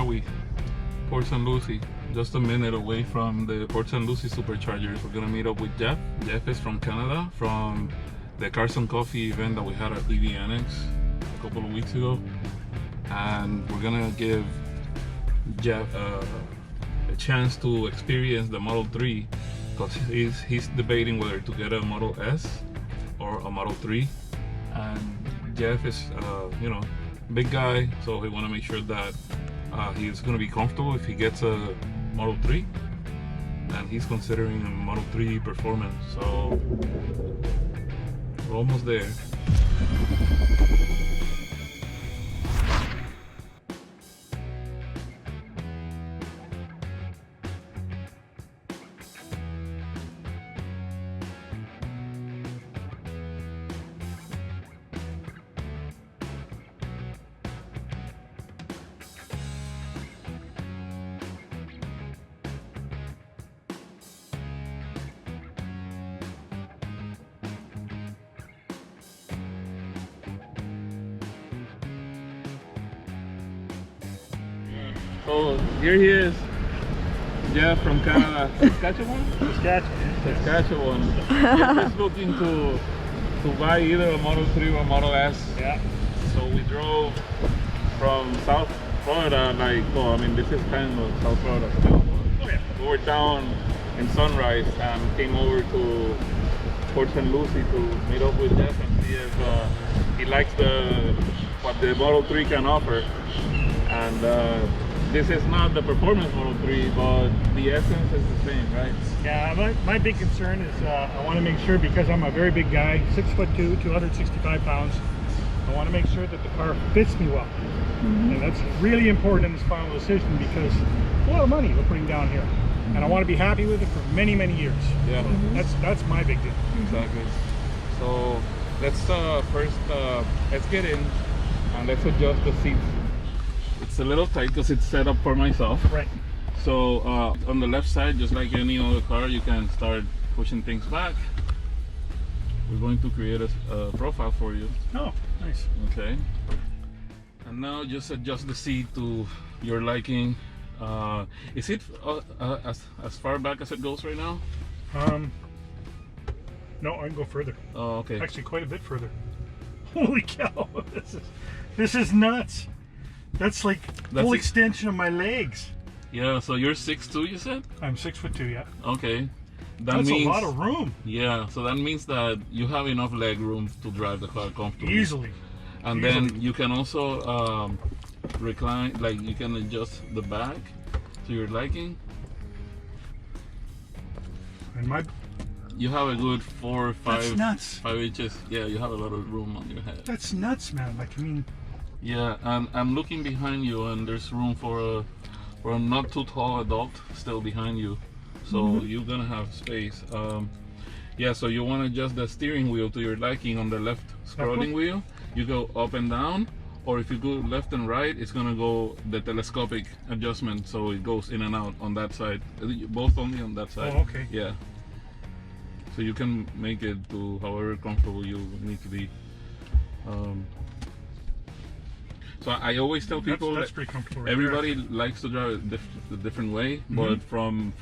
are we? Port St. Lucie, just a minute away from the Port St. Lucie superchargers. We're gonna meet up with Jeff. Jeff is from Canada, from the Carson Coffee event that we had at EV Annex a couple of weeks ago. And we're gonna give Jeff a chance to experience the Model 3, because he's debating whether to get a Model S or a Model 3. And Jeff is, you know, big guy, so we want to make sure that he's going to be comfortable if he gets a Model 3, and he's considering a Model 3 performance. So we're almost there. So here he is, Jeff from Canada. Saskatchewan? Saskatchewan. Jeff is looking to buy either a Model 3 or a Model S. Yeah. So we drove from South Florida, like, well, I mean, this is kind of South Florida still. Oh yeah. We were down in Sunrise and came over to Port St. Lucie to meet up with Jeff and see if he likes what the Model 3 can offer. And this is not the performance Model 3, but the essence is the same, right? Yeah, my big concern is I want to make sure, because I'm a very big guy, 6'2", 265 pounds, I want to make sure that the car fits me well. And that's really important in this final decision, because it's a lot of money we're putting down here. And I want to be happy with it for many, many years. Yeah. So that's my big deal. Exactly. So let's first, let's get in and let's adjust the seats. It's a little tight because it's set up for myself. Right. So on the left side, just like any other car, you can start pushing things back. We're going to create a profile for you. Oh, nice. Okay. And now just adjust the seat to your liking. Is it as far back as it goes right now? No, I can go further. Oh, okay. Actually, quite a bit further. Holy cow! This is nuts. That's like full extension of my legs. Yeah, so you're 6'2", you said? I'm 6'2", yeah. Okay. That's a lot of room. Yeah, so that means that you have enough leg room to drive the car comfortably. Easily. And then you can also recline, like you can adjust the back to your liking. And you have a good 4 or 5 that's nuts. 5 inches. Yeah, you have a lot of room on your head. That's nuts, man. Like, I mean, yeah, and I'm looking behind you, and there's room for a not too tall adult still behind you, so you're gonna have space. Yeah, so you want to adjust the steering wheel to your liking. On the left scrolling wheel, you go up and down, or if you go left and right, it's gonna go the telescopic adjustment, so it goes in and out on that side. Both only on that side. Oh, okay. Yeah. So you can make it to however comfortable you need to be. So I always tell people that's pretty comfortable. Right everybody likes to drive a different way, but from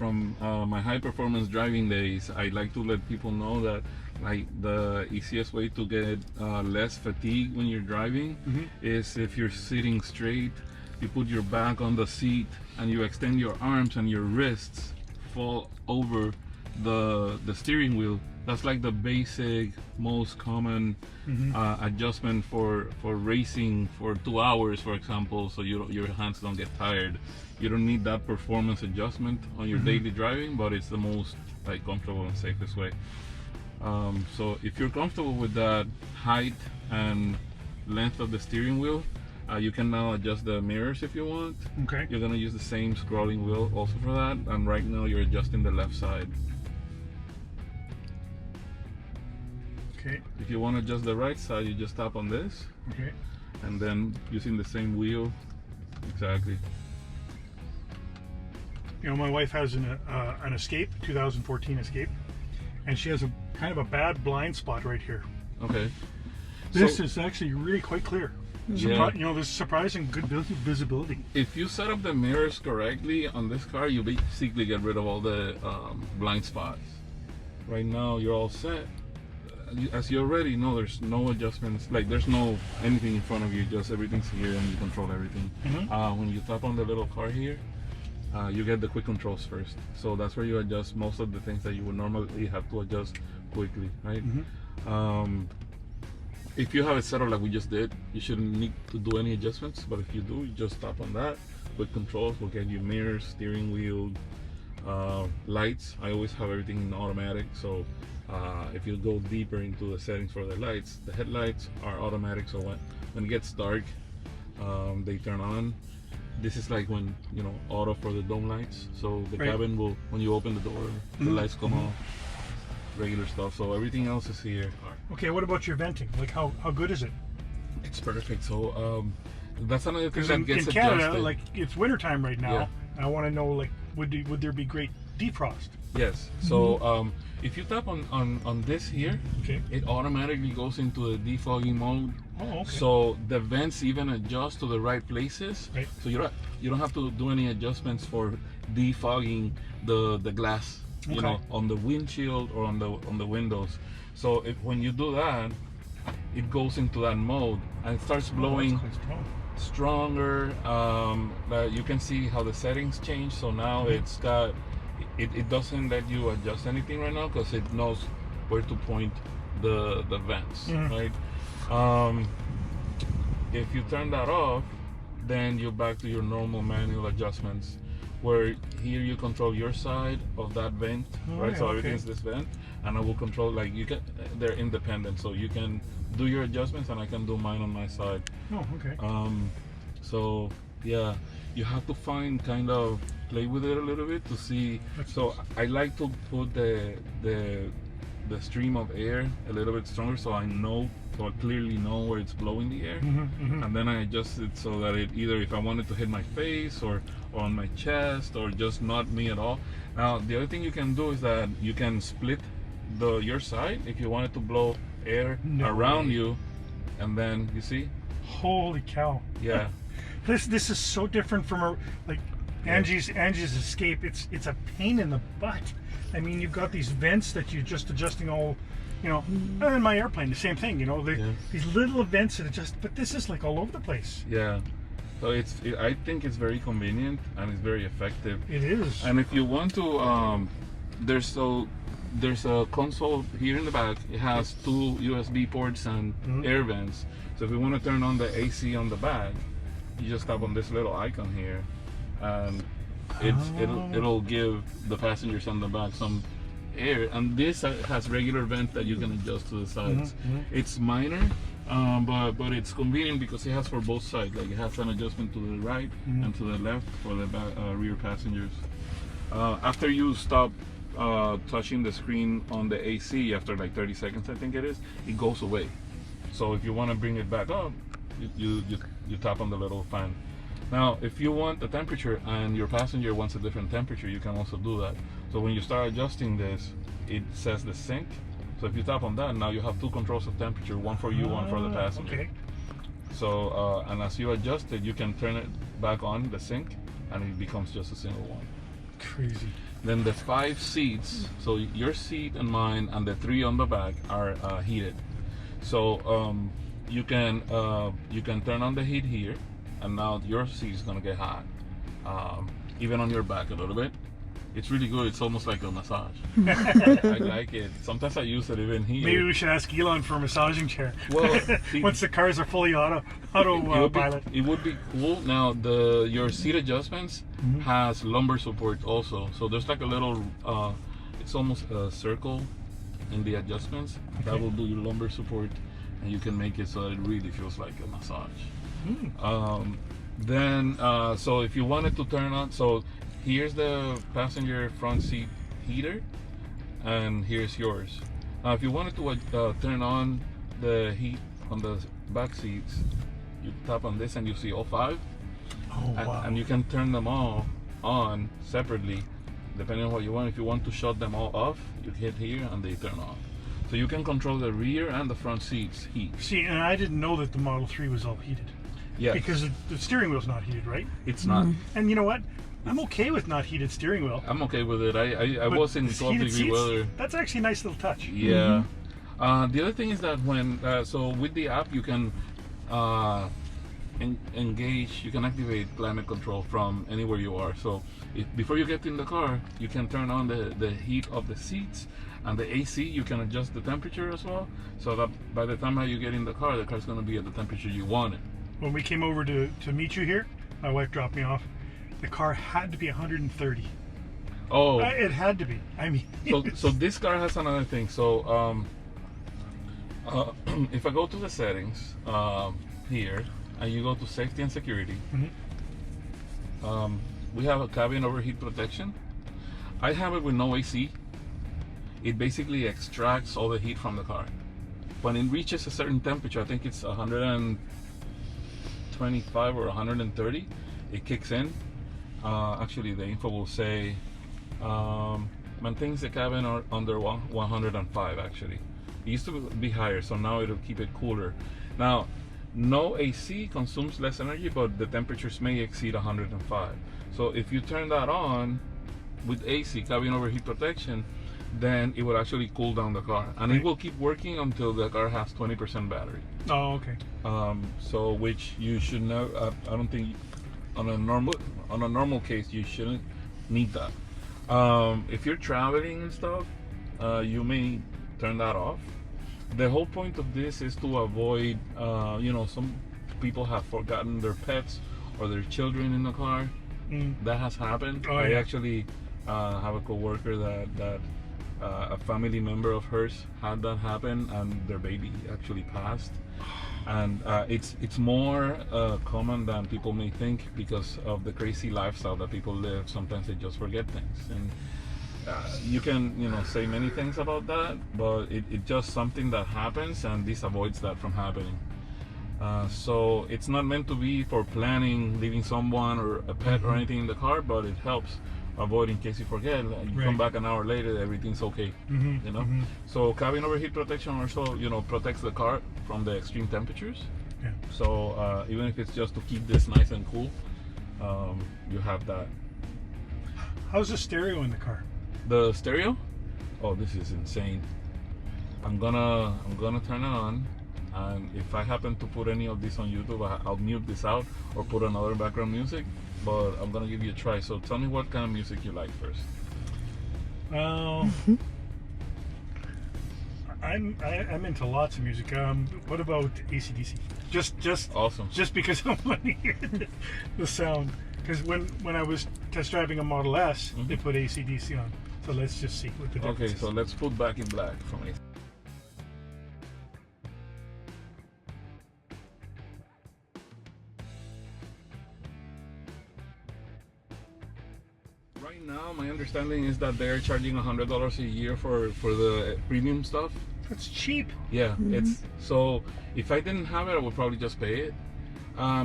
my high performance driving days, I like to let people know that like the easiest way to get less fatigue when you're driving is if you're sitting straight, you put your back on the seat and you extend your arms and your wrists fall over the steering wheel. That's like the basic, most common adjustment for racing for 2 hours, for example, so your hands don't get tired. You don't need that performance adjustment on your daily driving, but it's the most like comfortable and safest way. So if you're comfortable with that height and length of the steering wheel, you can now adjust the mirrors if you want. Okay. You're gonna use the same scrolling wheel also for that, and right now you're adjusting the left side. Okay. If you want to adjust the right side, you just tap on this. Okay. And then using the same wheel. Exactly. You know, my wife has an Escape, 2014 Escape, and she has a kind of a bad blind spot right here. Okay. This is actually really quite clear. Yeah. You know, there's surprising good visibility. If you set up the mirrors correctly on this car, you basically get rid of all the blind spots. Right now, you're all set. As you already know, there's no adjustments. Like there's no anything in front of you. Just everything's here, and you control everything. When you tap on the little car here, you get the quick controls first. So that's where you adjust most of the things that you would normally have to adjust quickly, right? If you have it set up like we just did, you shouldn't need to do any adjustments. But if you do, you just tap on that. Quick controls will get you mirrors, steering wheel, lights. I always have everything in automatic. So if you go deeper into the settings for the lights, the headlights are automatic. So when it gets dark, they turn on. This is like when, you know, auto for the dome lights. So the cabin will, when you open the door, the lights come off. Regular stuff. So everything else is here. Okay, what about your venting? Like how good is it? It's perfect. So that's another thing that gets in Canada, adjusted. like it's wintertime right now. Yeah. I want to know, like, would there be great defrost? Yes. So if you tap on this here, it automatically goes into the defogging mode. Oh, okay. So the vents even adjust to the right places. Right. So you don't have to do any adjustments for defogging the glass. You know, on the windshield or on the windows. So when you do that, it goes into that mode and it starts blowing stronger. You can see how the settings change. So now it's got it doesn't let you adjust anything right now because it knows where to point the vents, right? If you turn that off, then you're back to your normal manual adjustments, where here you control your side of that vent, right? So everything's this vent, and I will control, like, you can, they're independent, so you can do your adjustments and I can do mine on my side. Oh, okay. So yeah, you have to kind of play with it a little bit to see. So I like to put the stream of air a little bit stronger, so I clearly know where it's blowing the air, and then I adjust it so that it either, if I want it to hit my face or on my chest or just not me at all. Now the other thing you can do is that you can split your side if you want it to blow air around you, and then you see. Holy cow! Yeah. This is so different from Angie's Escape. It's a pain in the butt. I mean, you've got these vents that you're just adjusting all, you know. And in my airplane, the same thing. You know, these little vents that adjust, but this is like all over the place. Yeah. So I think it's very convenient and it's very effective. It is. And if you want to, there's a console here in the back. It has 2 USB ports and air vents. So if you want to turn on the AC on the back, you just tap on this little icon here, and it'll give the passengers on the back some air. And this has regular vent that you can adjust to the sides. It's minor, but it's convenient because it has for both sides. Like, it has an adjustment to the right and to the left for the rear passengers. After you stop touching the screen on the AC, after like 30 seconds I think it goes away. So if you want to bring it back up, you tap on the little fan. Now if you want the temperature and your passenger wants a different temperature, you can also do that. So when you start adjusting this, it says the sync. So if you tap on that, now you have 2 controls of temperature, one for you, one for the passenger. Okay. So and as you adjust it, you can turn it back on the sync and it becomes just a single one. Crazy. Then the 5 seats, so your seat and mine and the 3 on the back are heated. So you can turn on the heat here, and now your seat is gonna get hot, even on your back a little bit. It's really good. It's almost like a massage. I like it. Sometimes I use it even here. Maybe we should ask Elon for a massaging chair. Well, once the cars are fully autopilot. It would be cool. Now your seat adjustments has lumbar support also. So there's like a little, it's almost a circle in the adjustments that will do your lumbar support, and you can make it so that it really feels like a massage. Then so if you wanted to turn on, so here's the passenger front seat heater, and here's yours. Now if you wanted to turn on the heat on the back seats, you tap on this and you see all 5. And you can turn them all on separately depending on what you want. If you want to shut them all off, you hit here and they turn off. So you can control the rear and the front seats heat. See, and I didn't know that the Model 3 was all heated. Yes. Because the steering wheel's not heated, right? It's not. And you know what? I'm okay with not heated steering wheel. I'm okay with it. I But was in this 12 heated degree seats, weather. that's actually a nice little touch. Yeah. The other thing is that when so with the app you can engage, you can activate climate control from anywhere you are. So before you get in the car, you can turn on the heat of the seats, and the AC, you can adjust the temperature as well. So that by the time you get in the car's going to be at the temperature you want it. When we came over to meet you here, my wife dropped me off. The car had to be 130. Oh, It had to be. I mean, so this car has another thing. So if I go to the settings here, and you go to safety and security, we have a cabin overheat protection. I have it with no AC. It basically extracts all the heat from the car. When it reaches a certain temperature, I think it's 125 or 130, it kicks in. Actually, the info will say maintains the cabin under 105 actually. It used to be higher, so now it'll keep it cooler. Now, no AC consumes less energy, but the temperatures may exceed 105. So if you turn that on with AC, cabin overheat protection, then it will actually cool down the car, and it will keep working until the car has 20% battery. oh, okay. So which you should know. I don't think on a normal case you shouldn't need that. If you're traveling and stuff, you may turn that off. The whole point of this is to avoid, some people have forgotten their pets or their children in the car. That has happened. Oh, I yeah. actually have a coworker that a family member of hers had that happen, and their baby actually passed. And it's more common than people may think because of the crazy lifestyle that people live. Sometimes they just forget things, and you can say many things about that, but it's just something that happens, and this avoids that from happening. So it's not meant to be for planning leaving someone or a pet or anything in the car, but it helps avoid in case you forget. You come back an hour later, everything's okay. So cabin overheat protection also protects the car from the extreme temperatures. So even if it's just to keep this nice and cool, you have that. How's the stereo in the car? The stereo? Oh, this is insane. I'm gonna turn it on, and if I happen to put any of this on YouTube, I'll mute this out or put another background music, but I'm gonna give you a try. So tell me what kind of music you like first. I'm into lots of music. What about AC/DC? Just Awesome. Just because I want to hear the sound. Because when I was test driving a Model S, they put AC/DC on. So let's just see what the difference Okay, is. so let's put Back in Black from it. Right now, my understanding is that they're charging $100 a year for the premium stuff. It's cheap. Yeah, it's so. If I didn't have it, I would probably just pay it.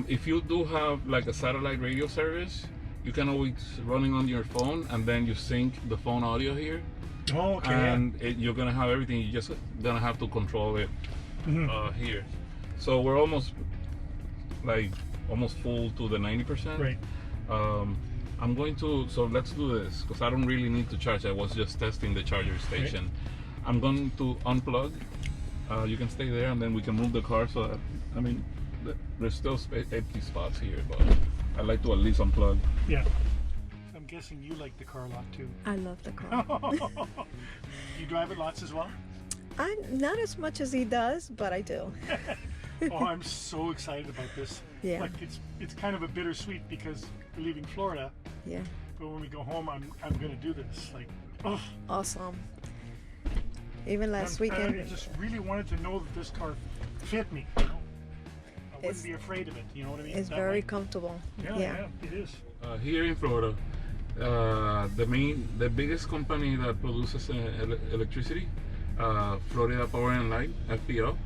If you do have like a satellite radio service, you can always running on your phone, and then you sync the phone audio here. Oh, okay. And you're gonna have everything. You're just gonna have to control it here. So we're almost full to the 90%. Right. I'm going to, so let's do this because I don't really need to charge. I was just testing the charger station. Right. I'm going to unplug. You can stay there, and then we can move the car. So that, there's still empty spots here, but I like to at least unplug. Yeah. I'm guessing you like the car a lot too. I love the car. You drive it lots as well? I'm not as much as he does, but I do. Oh, I'm so excited about this. Yeah. Like it's kind of a bittersweet because we're leaving Florida, Yeah. but when we go home, I'm gonna do this. Like, oh. Awesome. Even last I weekend. just really wanted to know that this car fit me. I wouldn't It's- be afraid of it. You know what I mean? It's That very way. comfortable. Yeah, it is. Here in Florida, the biggest company that produces electricity, Florida Power and Light, FPL,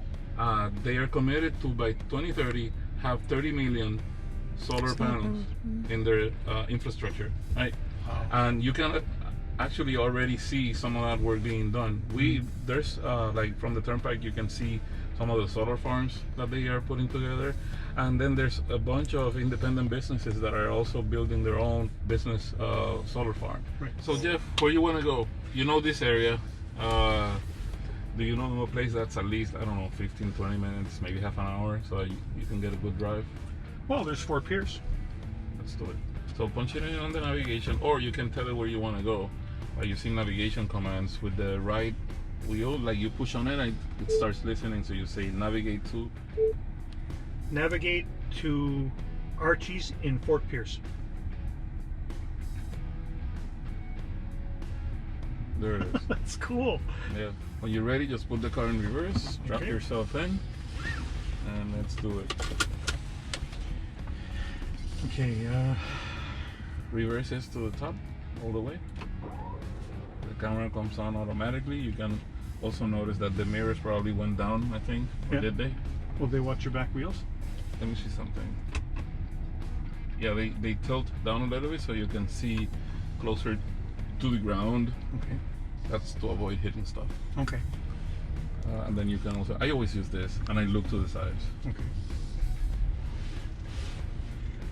they are committed to by 2030 have 30 million solar panels in their infrastructure, right? Wow. And you can actually already see some of that work being done. There's like from the turnpike, you can see some of the solar farms that they are putting together, And then there's a bunch of independent businesses that are also building their own business solar farm. Right. So Jeff, where you want to go? You know this area. Do you know a place that's at least, I don't know, 15, 20 minutes, maybe half an hour, so that you can get a good drive? Well, there's Fort Pierce. Let's do it. So punch it in on the navigation, or you can tell it where you want to go by using navigation commands with the right wheel. Like you push on it and it starts listening, so you say navigate to. Navigate to Archie's in Fort Pierce. There it is. That's cool. Yeah. When you're ready, just put the car in reverse, drop Okay. yourself in, and let's do it. Okay, Reverse is to the top, all the way. The camera comes on automatically. You can also notice that the mirrors probably went down, I think. Or Yeah. did they? will they watch your back wheels? Let me see something. Yeah, they tilt down a little bit so you can see closer to the ground. Okay. That's to avoid hitting stuff. Okay. And then you can also, I always use this, and I look to the sides. Okay.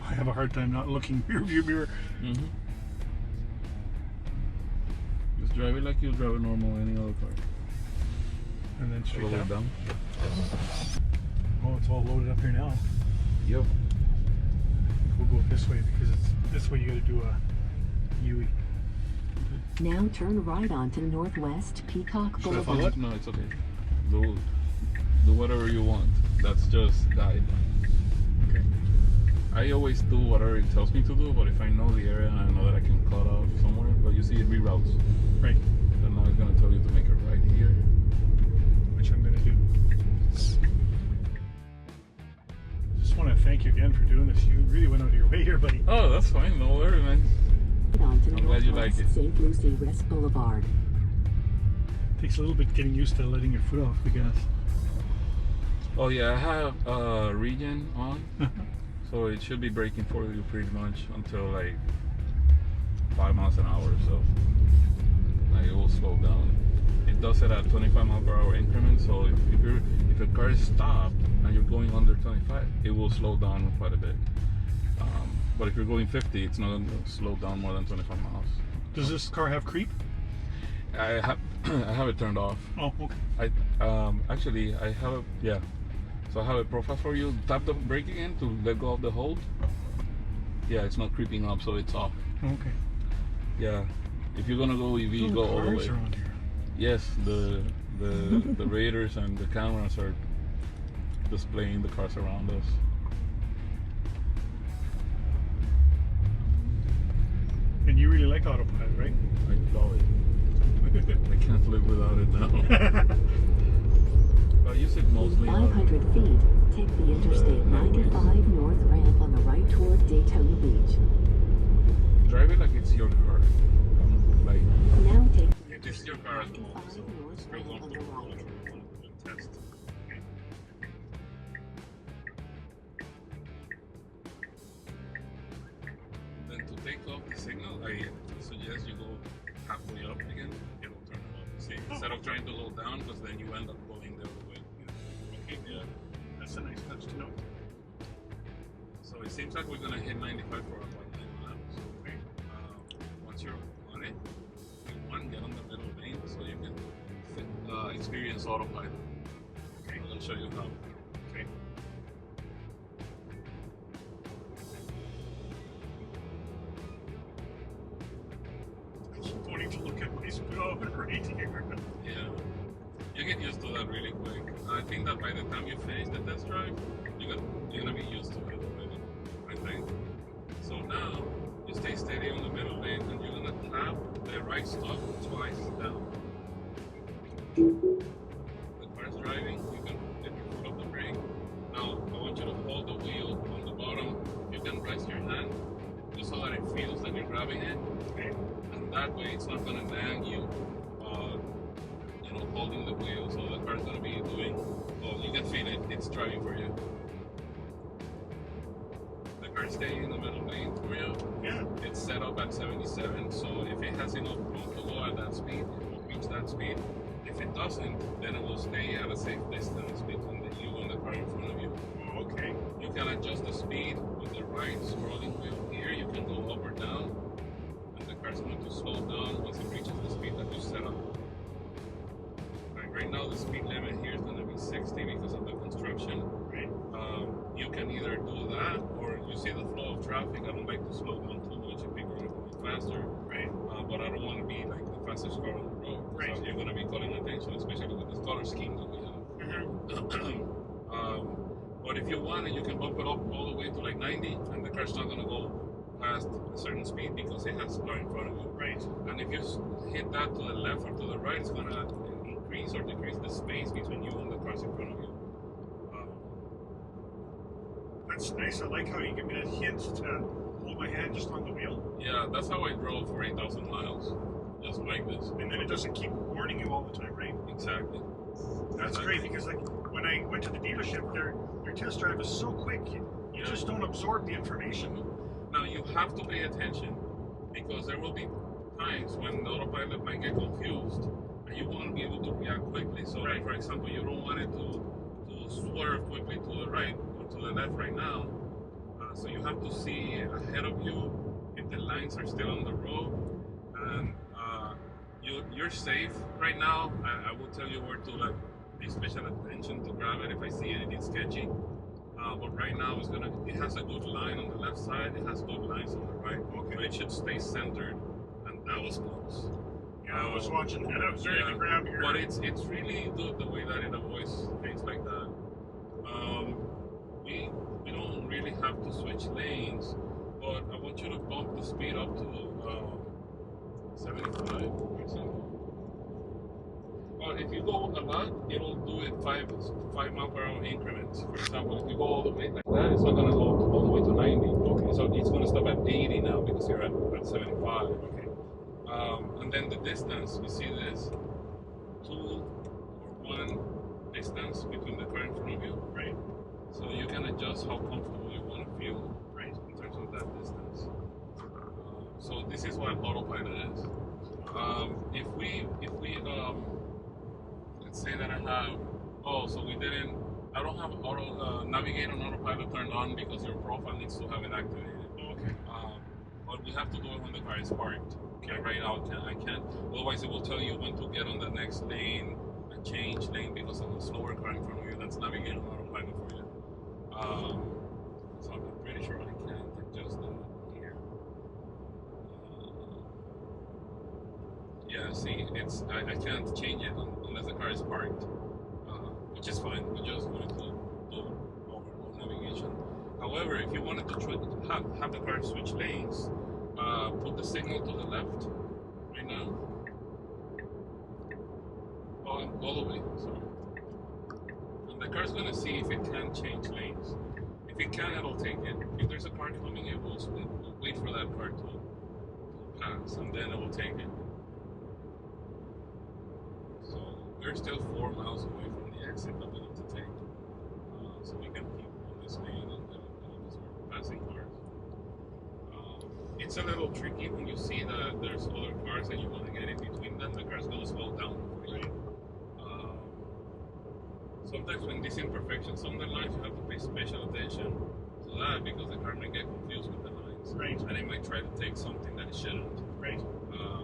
I have a hard time not looking rear view mirror. Mm-hmm. Just drive it like you drive a normal any other car. And then All straight the way down. down. Oh, it's all loaded up here now. Yep. We'll go this way because it's this way you got to do a UE. Now turn right onto Northwest Peacock Should I follow Boulevard. it? No, it's okay. Do whatever you want. That's just guide. Okay. I always do whatever it tells me to do, but if I know the area and I know that I can cut off somewhere, but you see it reroutes. Right. Then now it's gonna tell you to make a right here. Which I'm going to do. Just want to thank you again for doing this. You really went out of your way here, buddy. Oh, that's fine. No worry, man. Onto I'm glad you like Northwest it. St. Lucie West Boulevard. Takes a little bit getting used to letting your foot off the gas. Oh yeah, I have regen on, so it should be braking for you pretty much until like 5 miles an hour. So like it will slow down. It does it at 25 mile per hour increments. So if a car is stopped and you're going under 25, it will slow down quite a bit. But if you're going 50, it's not going to slow down more than 25 miles. Does this car have creep? I have it turned off. Oh, okay. Actually I have a, yeah. So I have a profile for you. Tap the brake again to let go of the hold. Yeah, it's not creeping up, so it's off. Okay. Yeah. If you're gonna go EV, go all the cars way. around here. Yes, the radars and the cameras are displaying the cars around us. And you really like Autopilot, right? I love it. I can't live without it now. I use it mostly. 500 feet, take the Interstate 95 North ramp on the right toward Daytona Beach. Drive it like it's your car. Like Now take it is your car at the 95 moment, so North it's very ramp on the comfortable right. to test. Then to take off the signal, I suggest you go halfway up again. It will turn it off. See, instead of trying to go down, because then you end up going the other way. Okay, Yeah. that's a nice touch to know. So it seems like we're gonna hit 95 for about 9 miles. Okay. Once you're on it, you get on the middle lane so you can experience autopilot. Okay. I'm gonna show you how. Okay. I keep wanting to look at my speedometer right here. Yeah. You get used to that really quick. I think that by the time you finish the test drive, you're gonna be used to it already. I think. So now you stay steady on the middle lane and you're gonna tap the right stop twice down. The car's driving, you can get your foot off the brake. Now I want you to hold the wheel on the bottom. You can rest your hand just so that it feels that you're grabbing it. Okay. And that way it's not gonna nag you, holding the wheel, so the car's gonna be doing, well, you can feel it, it's driving for you. The car's staying in the middle lane for you. Yeah. It's set up at 77, so if it has enough room to go at that speed, it will reach that speed. If it doesn't, then it will stay at a safe distance between you and the car in front of you. Oh, okay. Okay. You can adjust the speed with the right scrolling wheel here. You can go up or down, and the car's going to slow down once it reaches the speed that you set up. Right now, the speed limit here is going to be 60 because of the construction. Right. You can either do that, or you see the flow of traffic. I don't like to slow down too much if people are going faster. Right. But I don't want to be like the fastest car on the road. Right. So you're going to be calling attention, especially with this color scheme that we have. But if you want it, you can bump it up all the way to like 90, and the car's not going to go past a certain speed because it has a car in front of you. Right. And if you hit that to the left or to the right, it's going to increase or decrease the space between you and the cars in front of you. That's nice. I like how you give me that hint to hold my hand just on the wheel. Yeah, that's how I drove for 8,000 miles, just like this. And then it doesn't keep warning you all the time, right? Exactly. That's great, because like when I went to the dealership, their test drive is so quick, you just don't absorb the information. Now you have to pay attention, because there will be times when the autopilot might get confused, and you want to be able to react quickly. So, like for example, you don't want it to swerve quickly to the right or to the left right now. So you have to see ahead of you if the lines are still on the road, and you're safe right now. I will tell you where to like pay special attention to grab it if I see anything sketchy. But right now it has a good line on the left side. It has good lines on the right. Okay. So it should stay centered, and that was close. Yeah, I was watching that. I was ready to grab your. But it's really good the way that it avoids things like that. We don't really have to switch lanes, but I want you to bump the speed up to 75, for example. Well, if you go a lot, it'll do it 5 mile per hour increments. For example, if you go all the way like that, it's not gonna go all the way to 90. Okay, so it's gonna stop at 80 now because you're at 75. Okay. And then the distance, you see this 2 or 1 distance between the car in front of you. Right. So you can adjust how comfortable you want to feel, right, in terms of that distance. So this is what Autopilot is. If we let's say that I have, I don't have navigate on Autopilot turned on because your profile needs to have it activated. Okay. But we have to do it when the car is parked. Okay, right now I can't. Otherwise, it will tell you when to get on the next lane and change lane because of the slower car in front of you that's navigating on Autopilot for you. So I'm pretty sure I can't adjust that here. Yeah, see, I can't change it unless the ar is parked, which is fine. We're just going to do overall navigation. However, if you wanted to have the car switch lanes, put the signal to the left right now. All the way, sorry. And the car's going to see if it can change lanes. If it can, it'll take it. If there's a car coming, it will wait for that car to pass, and then it will take it. So we're still 4 miles away from the exit that we need to take. So we can keep on this lane and start passing cars. It's a little tricky when you see that there's other cars and you want to get in between them. The car's going to slow down for you. Sometimes when these imperfections on the lines, you have to pay special attention to that because the car may get confused with the lines. Right. And it might try to take something that it shouldn't. Right.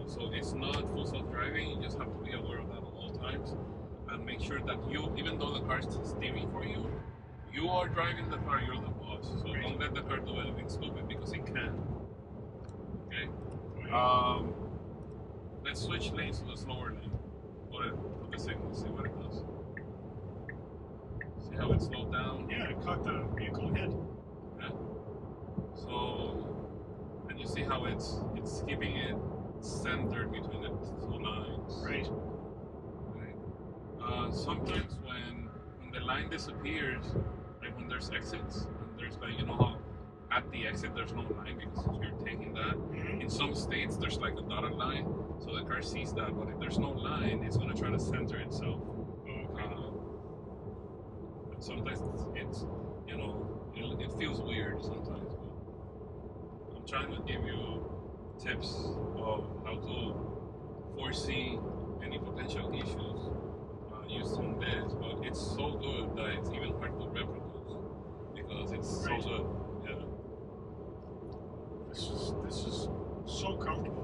So it's not full self-driving. You just have to be aware of that at all times and make sure that you, even though the car is steering for you, you are driving the car, you're the boss. So right. Don't let the car do anything stupid because it can. Okay? Let's switch lanes to the slower lane. Put the signal, see what it does. See how it slowed down? Yeah, it caught the vehicle ahead. Yeah. So, and you see how it's keeping it centered between the two lines. Right. Sometimes when the line disappears, like when there's exits, and there's like, you know how at the exit there's no line because you're taking that. Mm-hmm. In some states there's like a dotted line, so the car sees that, but if there's no line, it's going to try to center itself. Sometimes it's you know, it feels weird sometimes, but I'm trying to give you tips of how to foresee any potential issues using this, but it's so good that it's even hard to reproduce because it's so good. Yeah. This is so comfortable.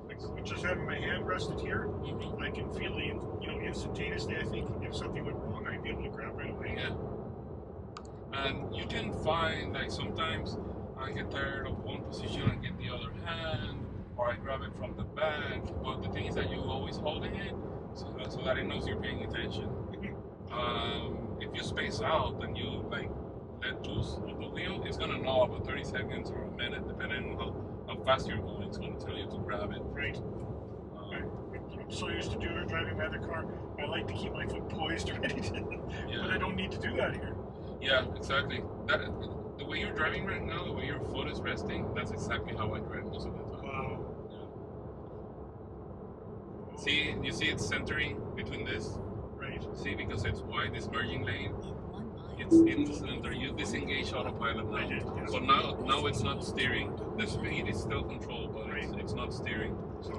Like just having my hand rested here, I can feel the instantaneously. I think if something went wrong, I'd be able to grab right away. Yeah. And you can find, like, sometimes I get tired of one position and get the other hand, or I grab it from the back. But the thing is that you're always holding it so that it knows you're paying attention. If you space out and you like let loose of the wheel, it's gonna know about 30 seconds or a minute, depending on how fast you're going. It's gonna tell you to grab it. Right. I'm so used to driving my other car. I like to keep my foot poised, ready to, but I don't need to do that here. Yeah, exactly. The way you're driving right now, the way your foot is resting, that's exactly how I drive most of the time. Wow. Yeah. See, you see it's centering between this? Right. See, because it's wide, this merging lane, In 1 mile, it's in the center. You disengage autopilot now. I did, yeah. So now it's not steering. The speed is still controlled, but it's not steering. So,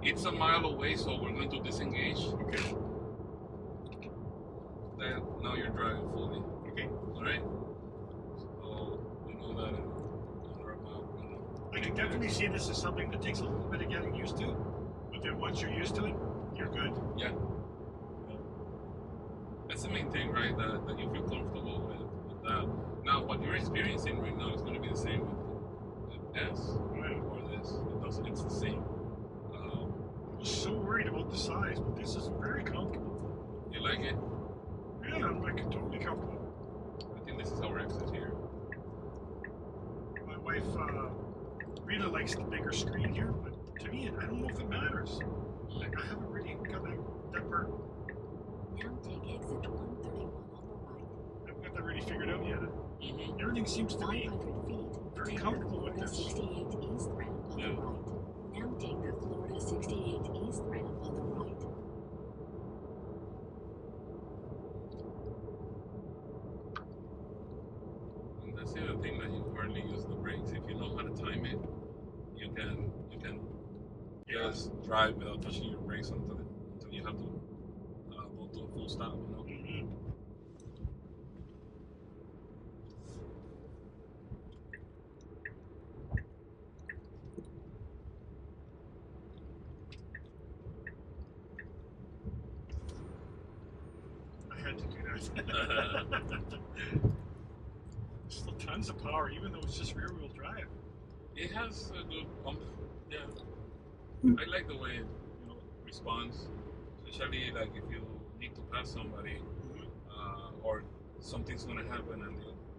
It's a mile away, so we're going to disengage. okay. Then now you're driving fully. Okay. Alright? So we know that in under about, I can definitely see this as something that takes a little bit of getting used to, but then once you're used to it, you're good. Yeah. That's the main thing, right? That you feel comfortable with that. Now, what you're experiencing right now is going to be the same with S or this. It's the same. I was so worried about the size, but this is very comfortable. You like it? Yeah, I'm like totally comfortable. I think this is our exit here. My wife really likes the bigger screen here, but to me, I don't know if it matters. Like, I haven't really got that part. now take exit 131 on the right. I haven't got that really figured out yet. Mm-hmm. Everything seems to me 500 feet. very Take the comfortable with Florida this. 68 East ramp on Yeah. the right. Now take the Florida 68 East ramp on the right. And that's the other thing, that you hardly use the brakes. If you know how to time it, you can just drive without touching your brakes until you have to go to a full stop. Mhm. I had to do that. Still tons of power, even though it's just rear-wheel drive. It has a good pump. Yeah. I like the way it responds, especially like if you need to pass somebody or something's going to happen, and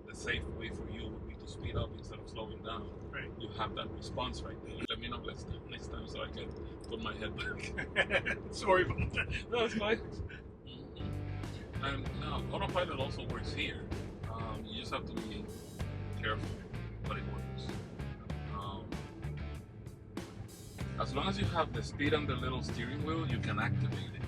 the safe way for you would be to speed up instead of slowing down. Right. You have that response right there. Let me know next time so I can put my head back. Sorry about that. That's fine. And now Autopilot also works here. You just have to be careful, but it works. As long as you have the speed on the little steering wheel, you can activate it.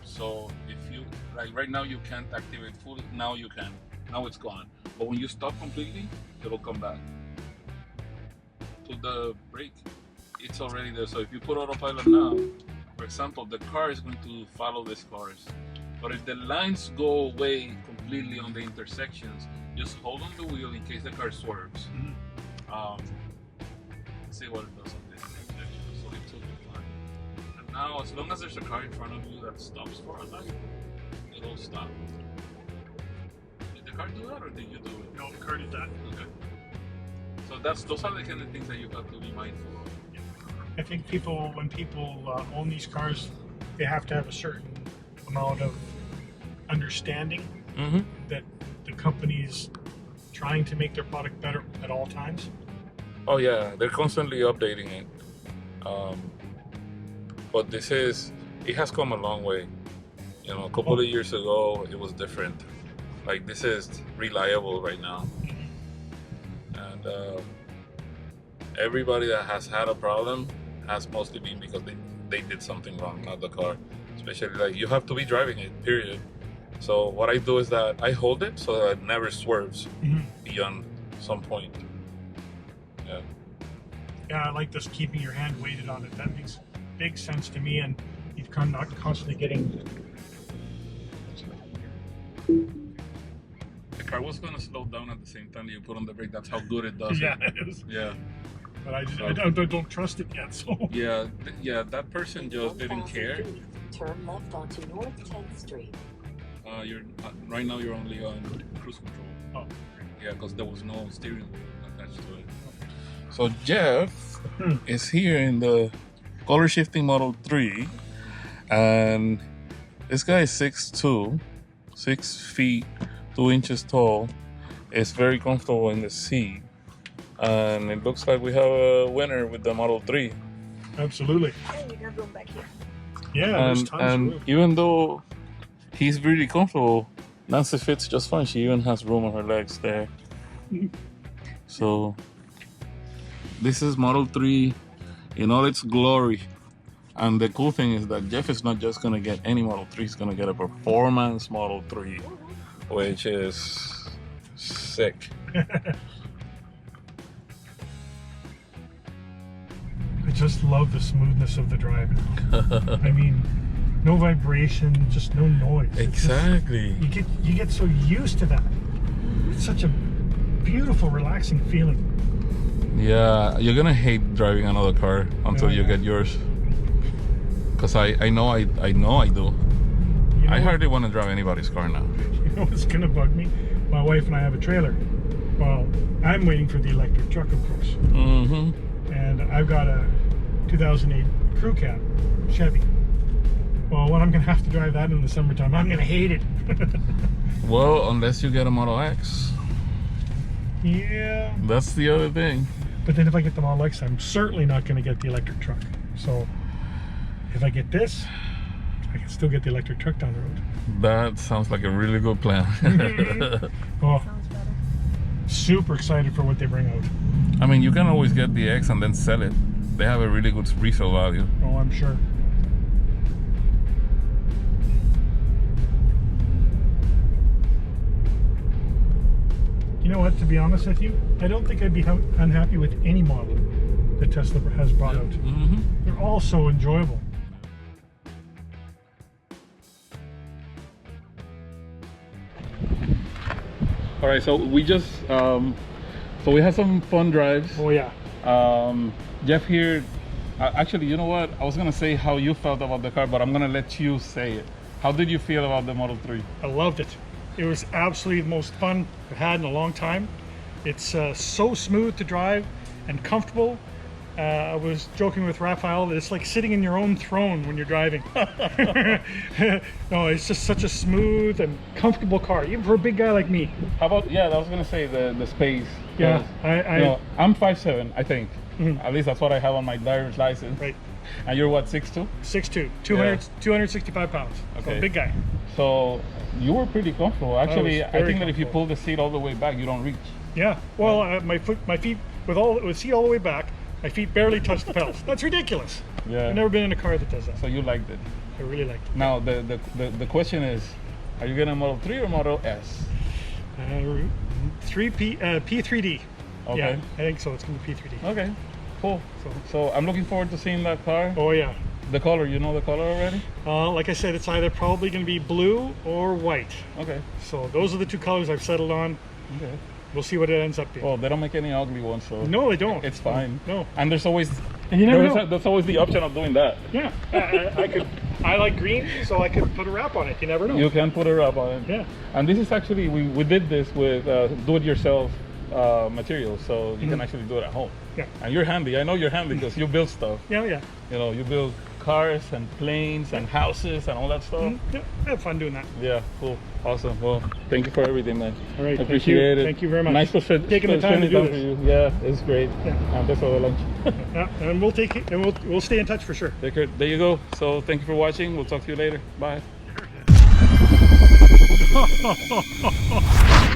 So if you, like right now you can't activate fully, now you can. Now it's gone. But when you stop completely, it'll come back. To the brake, it's already there. So if you put autopilot now, for example, the car is going to follow these cars. But if the lines go away completely on the intersections, just hold on the wheel in case the car swerves. Let's see what it does on this intersection. So it took it fine. And now, as long as there's a car in front of you that stops for a light, it'll stop. Did the car do that, or did you do it? No, the car did that. Okay. So those are the kind of things that you have to be mindful of. I think when people own these cars, they have to have a certain amount of understanding that the company's trying to make their product better at all times. Oh yeah, they're constantly updating it. But it has come a long way. You know, a couple of years ago, it was different. Like, this is reliable right now. And everybody that has had a problem has mostly been because they did something wrong, not the car. Especially, like, you have to be driving it, period. So what I do is that I hold it so that it never swerves beyond some point. Yeah. Yeah, I like this keeping your hand weighted on it. That makes big sense to me, and you're not constantly getting car was gonna slow down at the same time you put on the brake. That's how good it does Yeah, it. it is. Yeah. But I So- don't trust it yet. So Yeah, that person just didn't 1,000 care. feet, turn left onto North 10th Street. You're right now. You're only on cruise control. Oh. Yeah, because there was no steering wheel attached to it. So Jeff is here in the color shifting Model 3, and this guy is 6'2", 6 feet 2 inches tall. Is very comfortable in the seat, and it looks like we have a winner with the Model 3. absolutely. And you got room back here. Yeah, there's tons of And room. even though he's really comfortable, Nancy fits just fine. She even has room on her legs there. So this is Model 3 in all its glory. And the cool thing is that Jeff is not just gonna get any Model 3, he's gonna get a performance Model 3, which is sick. I just love the smoothness of the drive. I mean, no vibration, just no noise. It's just- Exactly. you get so used to that. It's such a beautiful, relaxing feeling. Yeah, you're gonna hate driving another car until you Yeah. get yours. Cause I know I do. You know I what- hardly want to drive anybody's car now. You know what's gonna bug me? My wife and I have a trailer. Well, I'm waiting for the electric truck, of course. Mm-hmm. And I've got a 2008 crew cab Chevy. Well, when I'm gonna have to drive that in the summertime, I'm gonna hate it. Well, unless you get a Model X. Yeah. That's the other thing. But then if I get the Model X, I'm certainly not gonna get the electric truck. So if I get this, I can still get the electric truck down the road. That sounds like a really good plan. Oh, Sounds better. super excited for what they bring out. I mean, you can always get the X and then sell it. They have a really good resale value. Oh, I'm sure. You know what, to be honest with you, I don't think I'd be unhappy with any model that Tesla has brought out. Mm-hmm. They're all so enjoyable. All right, so we just so we had some fun drives. Oh yeah. Jeff here. Actually, you know what? I was gonna say how you felt about the car, but I'm gonna let you say it. How did you feel about the Model 3? I loved it. It was absolutely the most fun I've had in a long time. It's so smooth to drive and comfortable. I was joking with Raphael that it's like sitting in your own throne when you're driving. No, it's just such a smooth and comfortable car, even for a big guy like me. How about, yeah, I was gonna say the space. Yeah, 'cause, I you know, I'm 5'7", I think. Mhm. At least that's what I have on my driver's license. right, And you're what, 6'2"? 6'2", 265 pounds. So Okay. big guy. So you were pretty comfortable. Actually, was I very think that if you comfortable. pull the seat all the way back, you don't reach. Yeah. Well, my feet with seat all the way back, my feet barely touch the pedals. That's ridiculous. Yeah. I've never been in a car that does that. So you liked it. I really liked it. Now the question is, are you getting a Model 3 or Model S? P3D. Okay. Yeah, I think so. It's gonna be P3D. Okay. Cool. So, So I'm looking forward to seeing that car. oh yeah. The color, you know the color already? Like I said, it's either probably gonna be blue or white. Okay. So those are the two colors I've settled on. Okay. We'll see what it ends up being. Well, they don't make any ugly ones, so No, they don't. it's fine. No. And there's always And you never know. there's always the option of doing that. Yeah. I like green, so I could put a wrap on it. You never know. You can put a wrap on it. Yeah. And this is actually we did this with do-it-yourself materials, so you can actually do it at home. Yeah. And you're handy. I know you're handy because you build stuff. Yeah, yeah. You know, you build cars and planes and houses and all that stuff. Yeah, I have fun doing that. Yeah, cool, awesome. Well, thank you for everything, man. All right, I thank appreciate you. it. Thank you very much. Nice for Taking the time to do for this. you. Yeah, it's great. Yeah. And thanks for the lunch. Yeah, and we'll take it, and we'll stay in touch for sure. Take care. There you go. So thank you for watching. We'll talk to you later. Bye.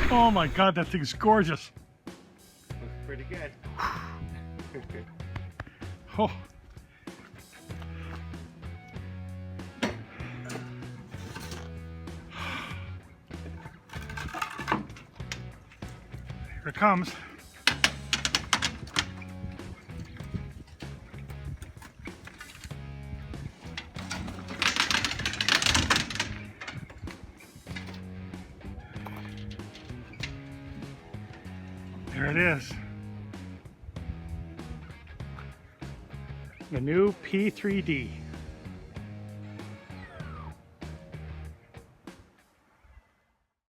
Oh my God, that thing's gorgeous. Looks pretty good. Oh. Here it comes. it is. The new P3D.